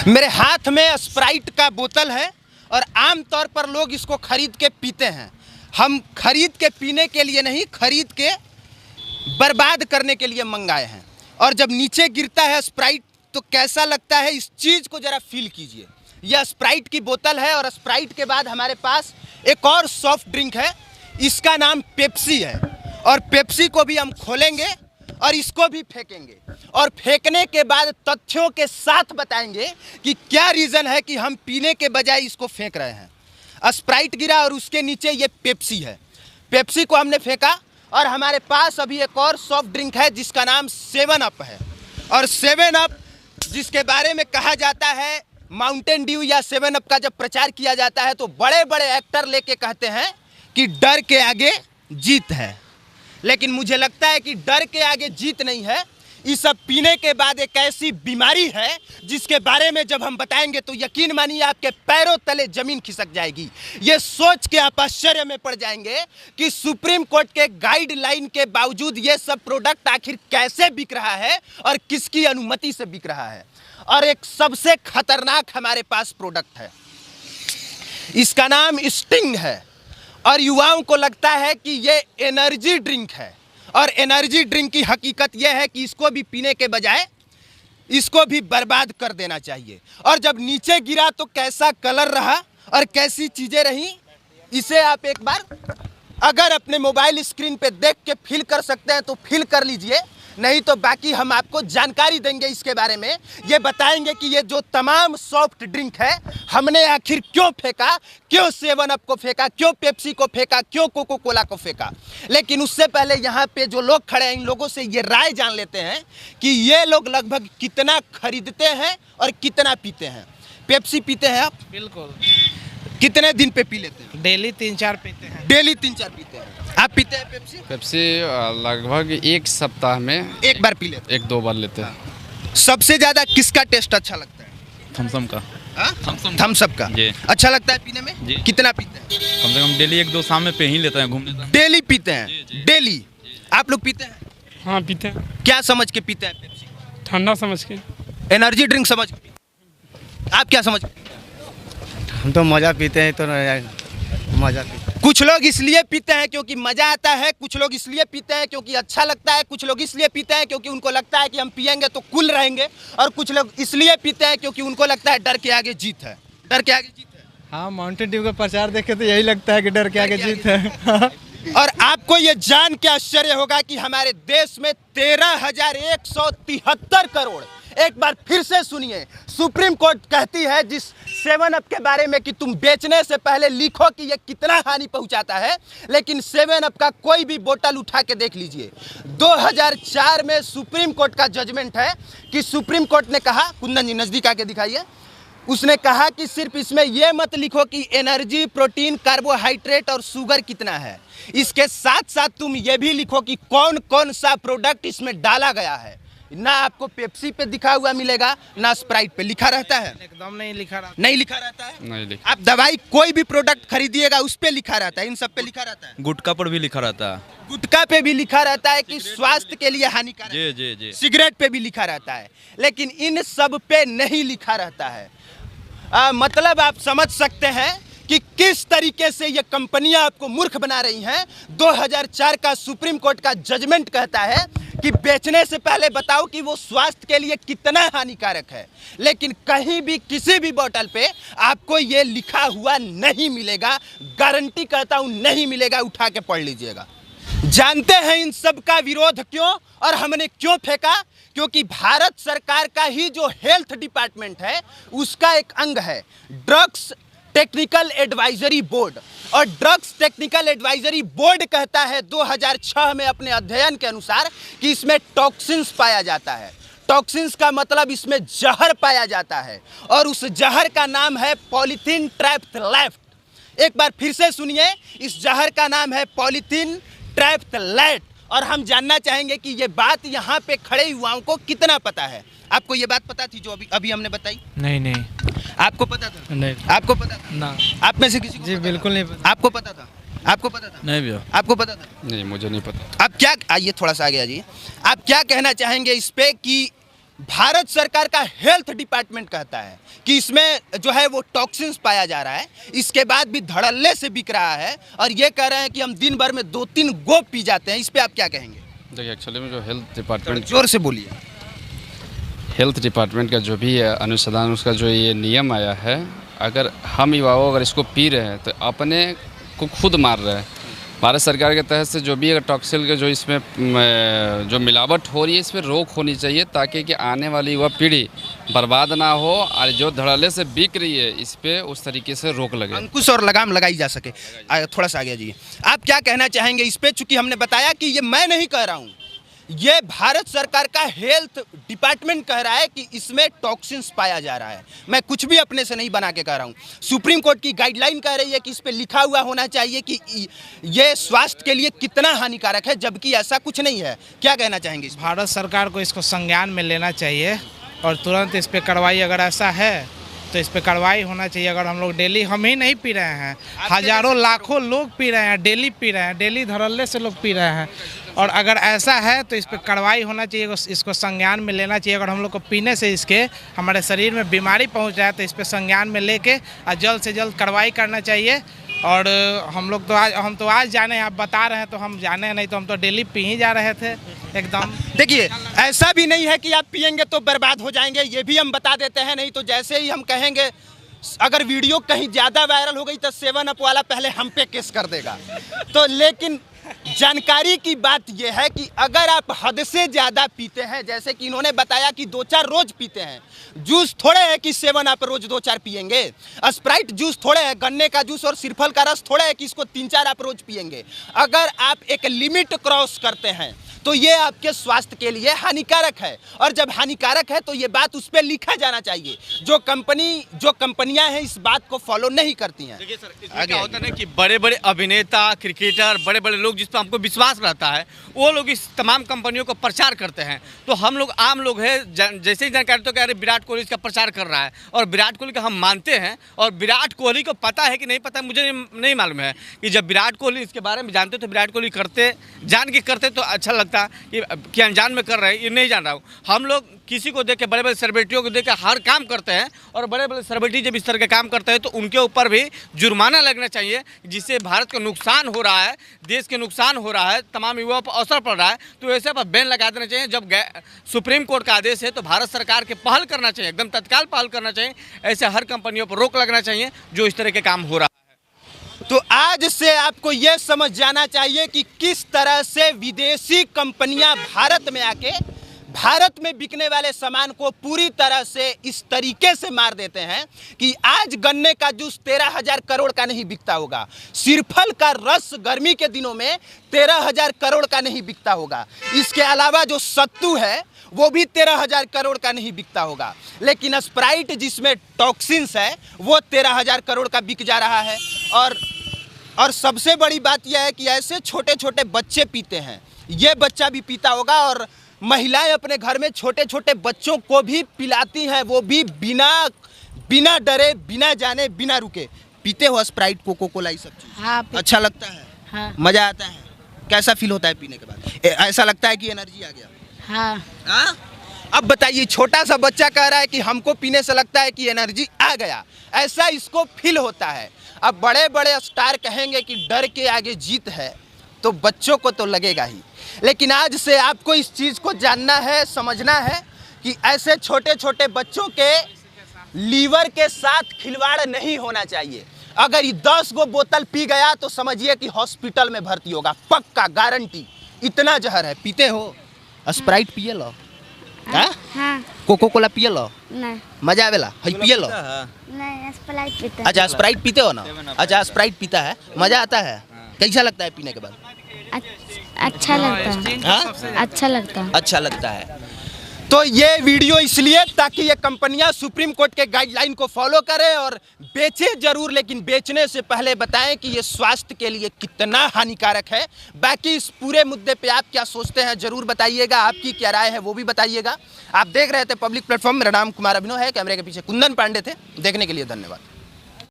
मेरे हाथ में स्प्राइट का बोतल है और आम तौर पर लोग इसको खरीद के पीते हैं। हम खरीद के पीने के लिए नहीं, खरीद के बर्बाद करने के लिए मंगाए हैं। और जब नीचे गिरता है स्प्राइट तो कैसा लगता है, इस चीज़ को ज़रा फील कीजिए। यह स्प्राइट की बोतल है और स्प्राइट के बाद हमारे पास एक और सॉफ्ट ड्रिंक है, इसका नाम पेप्सी है। और पेप्सी को भी हम खोलेंगे और इसको भी फेंकेंगे और फेंकने के बाद तथ्यों के साथ बताएंगे कि क्या रीज़न है कि हम पीने के बजाय इसको फेंक रहे हैं। स्प्राइट गिरा और उसके नीचे ये पेप्सी है। पेप्सी को हमने फेंका और हमारे पास अभी एक और सॉफ्ट ड्रिंक है जिसका नाम 7 अप है। और 7 अप जिसके बारे में कहा जाता है, माउंटेन ड्यू या 7 अप का जब प्रचार किया जाता है तो बड़े बड़े एक्टर लेके कहते हैं कि डर के आगे जीत है। लेकिन मुझे लगता है कि डर के आगे जीत नहीं है, ये सब पीने के बाद एक ऐसी बीमारी है जिसके बारे में जब हम बताएंगे तो यकीन मानिए आपके पैरों तले जमीन खिसक जाएगी। ये सोच के आप आश्चर्य में पड़ जाएंगे कि सुप्रीम कोर्ट के गाइडलाइन के बावजूद ये सब प्रोडक्ट आखिर कैसे बिक रहा है और किसकी अनुमति से बिक रहा है। और एक सबसे खतरनाक हमारे पास प्रोडक्ट है, इसका नाम स्टिंग है। और युवाओं को लगता है कि ये एनर्जी ड्रिंक है और एनर्जी ड्रिंक की हकीकत यह है कि इसको भी पीने के बजाय इसको भी बर्बाद कर देना चाहिए। और जब नीचे गिरा तो कैसा कलर रहा और कैसी चीज़ें रहीं, इसे आप एक बार अगर अपने मोबाइल स्क्रीन पे देख के फील कर सकते हैं तो फील कर लीजिए, नहीं तो बाकी हम आपको जानकारी देंगे इसके बारे में। ये बताएंगे कि ये जो तमाम सॉफ्ट ड्रिंक है हमने आखिर क्यों फेंका, क्यों 7 अप को फेंका, क्यों पेप्सी को फेंका, क्यों कोको कोला को फेंका। लेकिन उससे पहले यहाँ पे जो लोग खड़े हैं इन लोगों से ये राय जान लेते हैं कि ये लोग लगभग कितना खरीदते हैं और कितना पीते हैं। पेप्सी पीते हैं आप? बिल्कुल। कितने दिन पे पी लेते हैं? डेली 3-4 पीते हैं। डेली 3-4 पीते हैं। आप पीते हैं पेप्सी? पेप्सी लगभग एक सप्ताह में एक बार पी लेते हैं? 1-2 बार लेते हैं। सबसे ज्यादा किसका टेस्ट अच्छा लगता है? थम्सअप का। थम्स अप का जी। अच्छा लगता है पीने में? जी। कितना पीते हैं? कम से कम डेली 1-2 शाम में पे ही लेते हैं घूमने। डेली पीते हैं? डेली आप लोग पीते हैं? हाँ पीते हैं। क्या समझ के पीते हैं पेप्सी? ठंडा समझ के। एनर्जी ड्रिंक समझ के? आप क्या समझ के? हम तो मज़ा पीते हैं, तो मज़ा पीते हैं। कुछ लोग इसलिए पीते हैं क्योंकि मज़ा आता है, कुछ लोग इसलिए पीते हैं क्योंकि अच्छा लगता है, कुछ लोग इसलिए पीते हैं क्योंकि उनको लगता है कि हम पिएंगे तो कूल रहेंगे, और कुछ लोग इसलिए पीते हैं क्योंकि उनको लगता है डर के आगे जीत है। डर के आगे जीत है। हाँ, माउंटेन ड्यू का प्रचार देखे तो यही लगता है कि डर के आगे जीत है। और आपको ये जान के आश्चर्य होगा कि हमारे देश में 13,173 करोड़, एक बार फिर से सुनिए, सुप्रीम कोर्ट कहती है जिस 7 अप के बारे में कि तुम बेचने से पहले लिखो कि ये कितना हानि पहुंचाता है, लेकिन 7 अप का कोई भी बोतल उठा के देख लीजिए। 2004 में सुप्रीम कोर्ट का जजमेंट है कि सुप्रीम कोर्ट ने कहा, कुंदन जी नज़दीक आके दिखाइए, उसने कहा कि सिर्फ इसमें यह मत लिखो कि एनर्जी, प्रोटीन, कार्बोहाइड्रेट और शुगर कितना है, इसके साथ साथ तुम ये भी लिखो कि कौन कौन सा प्रोडक्ट इसमें डाला गया है। ना आपको पेप्सी पे दिखा हुआ मिलेगा, ना स्प्राइट पे लिखा रहता है। एकदम नहीं लिखा रहता। नहीं लिखा रहता है? नहीं लिखा। आप दवाई कोई भी प्रोडक्ट खरीदिएगा उस पे लिखा रहता है, इन सब पे लिखा रहता है। गुटखा पर भी लिखा रहता है। गुटखा पे भी लिखा रहता है कि स्वास्थ्य के लिए हानिकारक। जी जी जी। सिगरेट पे भी लिखा रहता है, लेकिन इन सब पे नहीं लिखा रहता है। मतलब आप समझ सकते हैं कि किस तरीके से ये कंपनियां आपको मूर्ख बना रही हैं। 2004 का सुप्रीम कोर्ट का जजमेंट कहता है कि बेचने से पहले बताओ कि वो स्वास्थ्य के लिए कितना हानिकारक है, लेकिन कहीं भी किसी भी बोतल पे आपको ये लिखा हुआ नहीं मिलेगा। गारंटी करता हूं नहीं मिलेगा, उठा के पढ़ लीजिएगा। जानते हैं इन सब का विरोध क्यों और हमने क्यों फेंका? क्योंकि भारत सरकार का ही जो हेल्थ डिपार्टमेंट है उसका एक अंग है ड्रग्स टेक्निकल एडवाइजरी बोर्ड, और ड्रग्स टेक्निकल एडवाइजरी बोर्ड कहता है 2006 में अपने अध्ययन के अनुसार कि इसमें टॉक्सिन्स पाया जाता है। टॉक्सिन्स का मतलब इसमें जहर पाया जाता है और उस जहर का नाम है पॉलीथीन ट्रैप्थलेट। एक बार फिर से सुनिए, इस जहर का नाम है पॉलीथीन ट्रैप्थलेट। और हम जानना चाहेंगे कि ये बात यहाँ पे खड़े युवाओं को कितना पता है। आपको ये बात पता थी जो अभी हमने बताई? नहीं। आपको पता था? नहीं। आपको पता था? ना। आप में से किसी को? जी पता बिल्कुल था? नहीं पता। आपको पता था? आपको पता था? नहीं भैया। आपको पता था? नहीं, मुझे नहीं पता। आप क्या, आइए थोड़ा सा आगे आ जाइए, आप क्या कहना चाहेंगे इस पे कि भारत सरकार का हेल्थ डिपार्टमेंट कहता है कि इसमें जो है वो टॉक्सिन्स पाया जा रहा है, इसके बाद भी धड़ल्ले से बिक रहा है और ये कह रहे हैं कि हम दिन भर में 2-3 गो पी जाते हैं। इस पे आप क्या कहेंगे? देखिए एक्चुअली में जो हेल्थ डिपार्टमेंट जोर से बोलिए। हेल्थ डिपार्टमेंट का जो भी अनुसंधान, उसका जो ये नियम आया है, अगर हम युवाओं अगर इसको पी रहे हैं तो अपने को खुद मार रहे हैं। भारत सरकार के तहत से जो भी अगर टॉक्सिल के जो इसमें जो मिलावट हो रही है, इस पर रोक होनी चाहिए ताकि कि आने वाली युवा पीढ़ी बर्बाद ना हो और जो धड़ल्ले से बिक रही है इस पे उस तरीके से रोक लगे, अंकुश और लगाम लगाई जा सके। थोड़ा सा आगे जी, आप क्या कहना चाहेंगे इस पे? चूंकि हमने बताया कि ये मैं नहीं कह रहा हूँ, ये भारत सरकार का हेल्थ डिपार्टमेंट कह रहा है कि इसमें टॉक्सिन्स पाया जा रहा है। मैं कुछ भी अपने से नहीं बना के कह रहा हूँ। सुप्रीम कोर्ट की गाइडलाइन कह रही है कि इस पे लिखा हुआ होना चाहिए कि ये स्वास्थ्य के लिए कितना हानिकारक है, जबकि ऐसा कुछ नहीं है। क्या कहना चाहेंगे इस पे? भारत सरकार को इसको संज्ञान में लेना चाहिए और तुरंत इस पे कार्रवाई, अगर ऐसा है तो इस पे कार्रवाई होना चाहिए। अगर हम लोग डेली, हम ही नहीं पी रहे हैं, हजारों लाखों लोग पी रहे हैं, डेली पी रहे हैं, डेली धड़ल्ले से लोग पी रहे हैं, और अगर ऐसा है तो इस पे कार्रवाई होना चाहिए, इसको संज्ञान में लेना चाहिए। अगर हम लोग को पीने से इसके हमारे शरीर में बीमारी पहुंच जाए तो इस पे संज्ञान में लेके और जल्द से जल्द कार्रवाई करना चाहिए। और हम तो आज जाने, आप बता रहे हैं तो हम जाने, नहीं तो हम तो डेली पी ही जा रहे थे एकदम। देखिए, ऐसा भी नहीं है कि आप पिएंगे तो बर्बाद हो जाएंगे, ये भी हम बता देते हैं। नहीं तो जैसे ही हम कहेंगे अगर वीडियो कहीं ज़्यादा वायरल हो गई तो 7 अप वाला पहले हम पे केस कर देगा। तो लेकिन जानकारी की बात यह है कि अगर आप हद से ज़्यादा पीते हैं, जैसे कि इन्होंने बताया कि 2-4 रोज पीते हैं, जूस थोड़े है कि 7 अप रोज 2-4 पिएंगे, स्प्राइट जूस थोड़े है, गन्ने का जूस और सिरफल का रस थोड़े है कि इसको 3-4 आप रोज पिएंगे। अगर आप एक लिमिट क्रॉस करते हैं तो ये आपके स्वास्थ्य के लिए हानिकारक है, और जब हानिकारक है तो ये बात उस पर लिखा जाना चाहिए। जो कंपनियां हैं इस बात को फॉलो नहीं करती हैं। देखिए सर, इसमें क्या होता है ना कि बड़े बड़े अभिनेता, क्रिकेटर, बड़े बड़े लोग जिस पर हमको विश्वास रहता है, वो लोग इस तमाम कंपनियों को प्रचार करते हैं। तो हम लोग आम लोग हैं, जैसे ही जानकारी तो कह रहे विराट कोहली इसका प्रचार कर रहा है और विराट कोहली का हम मानते हैं, और विराट कोहली को पता है कि नहीं पता, मुझे नहीं मालूम है कि जब विराट कोहली इसके बारे में जानते तो विराट कोहली करते, जान के करते तो अच्छा लगता कि अनजान में कर रहे हैं, ये नहीं जान रहा हूँ। हम लोग किसी को देख के, बड़े बड़े सेलिब्रिटियों को देख के हर काम करते हैं, और बड़े बड़े सेलिब्रिटी जब इस तरह के काम करते हैं तो उनके ऊपर भी जुर्माना लगना चाहिए, जिससे भारत को नुकसान हो रहा है, देश के नुकसान हो रहा है, तमाम युवाओं पर असर पड़ रहा है। तो ऐसे पर बैन लगा देना चाहिए। जब सुप्रीम कोर्ट का आदेश है तो भारत सरकार के पहल करना चाहिए, एकदम तत्काल पहल करना चाहिए। ऐसे हर कंपनियों पर रोक लगना चाहिए जो इस तरह के काम हो रहा है। तो आज से आपको यह समझ जाना चाहिए कि किस तरह से विदेशी कंपनियां भारत में आके भारत में बिकने वाले सामान को पूरी तरह से इस तरीके से मार देते हैं कि आज गन्ने का जूस 13,000 करोड़ का नहीं बिकता होगा, सिरफल का रस गर्मी के दिनों में 13,000 करोड़ का नहीं बिकता होगा, इसके अलावा जो सत्तू है वो भी 13,000 करोड़ का नहीं बिकता होगा, लेकिन स्प्राइट जिसमें टॉक्सिन्स है वो 13,000 करोड़ का बिक जा रहा है। और सबसे बड़ी बात यह है कि ऐसे छोटे छोटे बच्चे पीते हैं, ये बच्चा भी पीता होगा, और महिलाएं अपने घर में छोटे छोटे बच्चों को भी पिलाती हैं, वो भी बिना डरे, बिना जाने, बिना रुके। पीते हो स्प्राइट, कोको कोला, ये सब चीज़? हाँ, अच्छा लगता है? हाँ। मज़ा आता है? कैसा फील होता है पीने के बाद? ऐसा लगता है कि एनर्जी आ गया? हाँ। हाँ? अब बताइए, छोटा सा बच्चा कह रहा है कि हमको पीने से लगता है कि एनर्जी आ गया, ऐसा इसको फील होता है। अब बड़े बड़े स्टार कहेंगे कि डर के आगे जीत है, तो बच्चों को तो लगेगा ही। लेकिन आज से आपको इस चीज़ को जानना है, समझना है कि ऐसे छोटे छोटे बच्चों के लीवर के साथ खिलवाड़ नहीं होना चाहिए। अगर ये 10 गो बोतल पी गया तो समझिए कि हॉस्पिटल में भर्ती होगा, पक्का, गारंटी। इतना जहर है। पीते हो? स्प्राइट पिए लो? हाँ। कोको कोला पिए लो? नहीं। मजा आवेला? हई पिए लो? नहीं, स्प्राइट पीते। अच्छा, स्प्राइट पीते हो ना? अच्छा, स्प्राइट पीता है, मजा आता है? कैसा लगता है पीने के बाद? अच्छा लगता है। हाँ? अच्छा लगता है। अच्छा लगता है। तो ये वीडियो इसलिए ताकि ये कंपनियां सुप्रीम कोर्ट के गाइडलाइन को फॉलो करें और बेचे जरूर, लेकिन बेचने से पहले बताएं कि ये स्वास्थ्य के लिए कितना हानिकारक है। बाकी इस पूरे मुद्दे पे आप क्या सोचते हैं जरूर बताइएगा, आपकी क्या राय है वो भी बताइएगा। आप देख रहे थे पब्लिक प्लेटफॉर्म, मेरा नाम कुमार अभिनव है, कैमरे के पीछे कुंदन पांडे थे। देखने के लिए धन्यवाद।